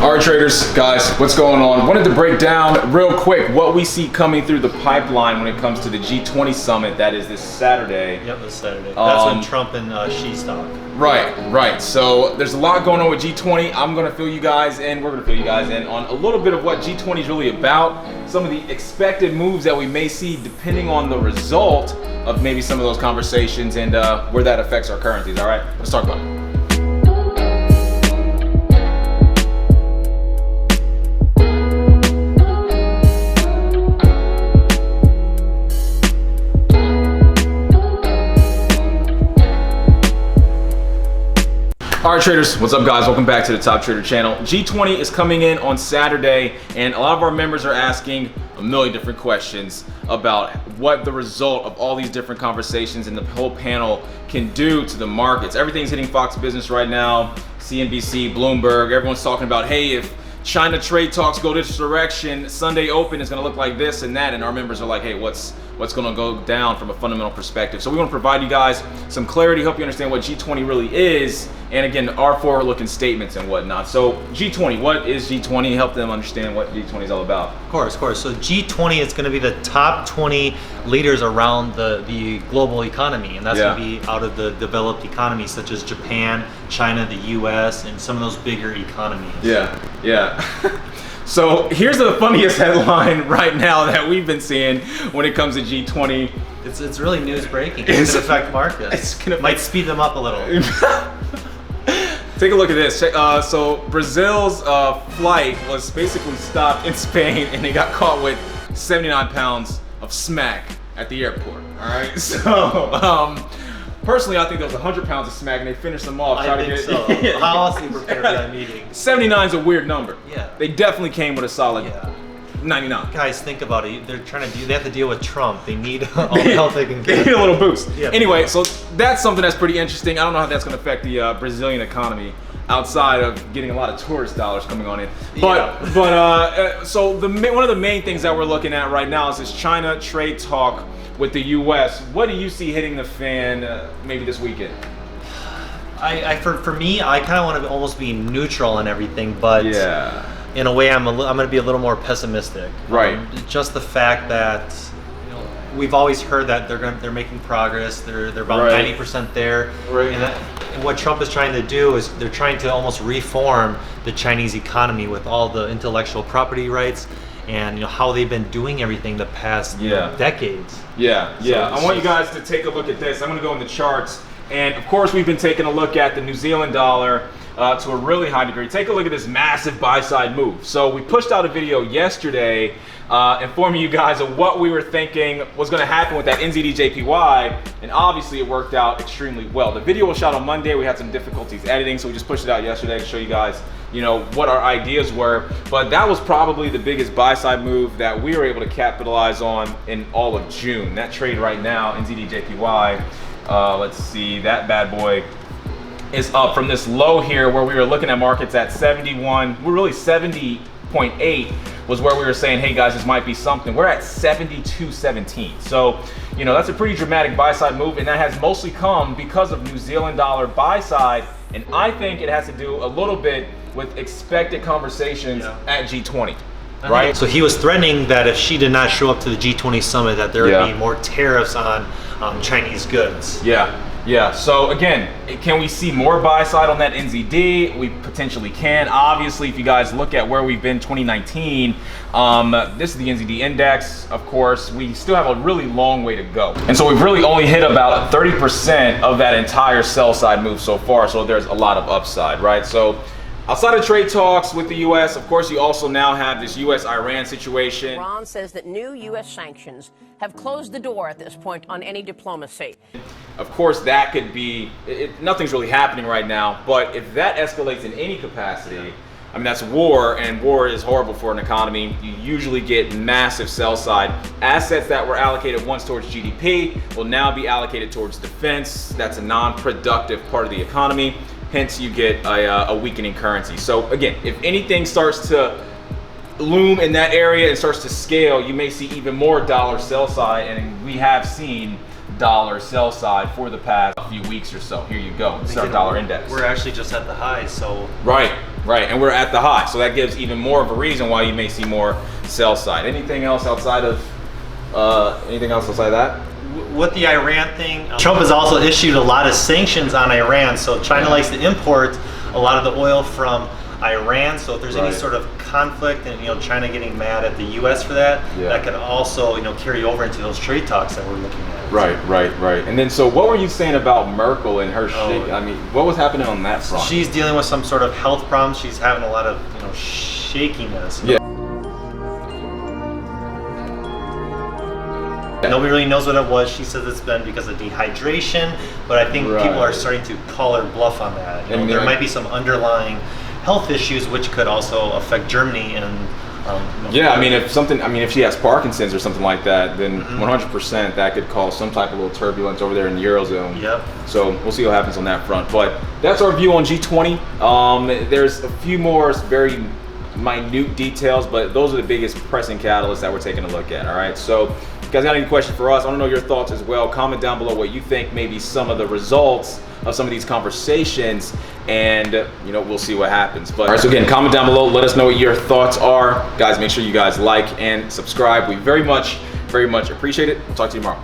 All right, traders, guys, what's going on? Wanted to break down real quick what we see coming through the pipeline when it comes to the G20 summit that is this Saturday. Yep, this Saturday. That's when Trump and Xi talk. Right. So there's a lot going on with G20. I'm going to fill you guys in. We're going to fill you guys in on a little bit of what G20 is really about, some of the expected moves that we may see depending on the result of maybe some of those conversations and where that affects our currencies. All right, let's talk about it. All right, traders, what's up, guys? Welcome back to the Top Trader channel. G20 is coming in on Saturday, and a lot of our members are asking a million different questions about what the result of all these different conversations and the whole panel can do to the markets. Everything's hitting Fox Business right now, CNBC, Bloomberg. Everyone's talking about, hey, if China trade talks go this direction, Sunday open is going to look like this and that, and our members are like, hey, what's going to go down from a fundamental perspective? So we want to provide you guys some clarity, help you understand what G20 really is, and again, our forward-looking statements and whatnot. So G20, what is G20? Help them understand what G20 is all about. Of course. So G20 is going to be the top 20 leaders around the global economy, and that's going to be out of the developed economies such as Japan, China, the US, and some of those bigger economies. Yeah. So here's the funniest headline right now that we've been seeing when it comes to G20. It's really news breaking. It's going to affect markets. Might speed them up a little. Take a look at this. So Brazil's flight was basically stopped in Spain, and they got caught with 79 pounds of smack at the airport. All right. So personally, I think there was 100 pounds of smack, and they finished them off. I think so. How else do you prepare for that meeting? 79 is a weird number. Yeah. They definitely came with a solid 99. Guys, think about it. They have to deal with Trump. They need all the help they can get. They need a little boost. Yeah, anyway, so that's something that's pretty interesting. I don't know how that's going to affect the Brazilian economy outside of getting a lot of tourist dollars coming on in. So one of the main things that we're looking at right now is this China trade talk with the U.S. What do you see hitting the fan maybe this weekend? For me, I kind of want to almost be neutral on everything, but in a way, I'm going to be a little more pessimistic. Right. Just the fact that we've always heard that they're making progress. They're about 90% there. Right. And what Trump is trying to do is they're trying to almost reform the Chinese economy with all the intellectual property rights and how they've been doing everything the past decades. Yeah. I want you guys to take a look at this. I'm going to go in the charts, and of course we've been taking a look at the New Zealand dollar to a really high degree. Take a look at this massive buy-side move. So we pushed out a video yesterday informing you guys of what we were thinking was going to happen with that NZDJPY, and obviously it worked out extremely well. The video was shot on Monday. We had some difficulties editing, so we just pushed it out yesterday to show you guys what our ideas were. But that was probably the biggest buy-side move that we were able to capitalize on in all of June. That trade right now, NZDJPY, let's see, that bad boy is up from this low here where we were looking at markets at 71. We're really 70.8 was where we were saying, hey guys, this might be something. We're at 72.17. So, that's a pretty dramatic buy side move, and that has mostly come because of New Zealand dollar buy side. And I think it has to do a little bit with expected conversations at G20. Right? So he was threatening that if she did not show up to the G20 summit, that there would be more tariffs on Chinese goods. Yeah, so again, can we see more buy side on that NZD? We potentially can. Obviously, if you guys look at where we've been 2019, this is the NZD index, of course. We still have a really long way to go. And so we've really only hit about 30% of that entire sell side move so far, so there's a lot of upside, right? So outside of trade talks with the U.S., of course, you also now have this U.S.-Iran situation. Iran says that new U.S. sanctions have closed the door at this point on any diplomacy. Of course, that could be, nothing's really happening right now, but if that escalates in any capacity, I mean, that's war, and war is horrible for an economy. You usually get massive sell side. Assets that were allocated once towards GDP will now be allocated towards defense. That's a non-productive part of the economy. Hence, you get a weakening currency. So again, if anything starts to loom in that area and starts to scale, you may see even more dollar sell side, and we have seen dollar sell side for the past few weeks or so. Here you go. It's our dollar index. We're actually just at the high, so right. Right, and we're at the high, so that gives even more of a reason why you may see more sell side. Anything else outside of that? With the Iran thing, Trump has also issued a lot of sanctions on Iran. So China likes to import a lot of the oil from Iran. So if there's any sort of conflict and China getting mad at the U.S. for that, that could also carry over into those trade talks that we're looking at. Right. And then, so what were you saying about Merkel and her shake? I mean, what was happening on that front? She's dealing with some sort of health problems. She's having a lot of shakiness. Nobody really knows what it was. She says it's been because of dehydration, but I think people are starting to call her bluff on that. There might be some underlying health issues which could also affect Germany and if she has Parkinson's or something like that, then 100% that could cause some type of little turbulence over there in the Eurozone. So we'll see what happens on that front. But that's our view on G20. There's a few more very minute details, but those are the biggest pressing catalysts that we're taking a look at. All right, so if you guys got any questions for us, I want to know your thoughts as well. Comment down below what you think maybe some of the results of some of these conversations, and we'll see what happens. But all right, so again, comment down below, let us know what your thoughts are. Guys, make sure you guys like and subscribe. We very much appreciate it. We'll talk to you tomorrow.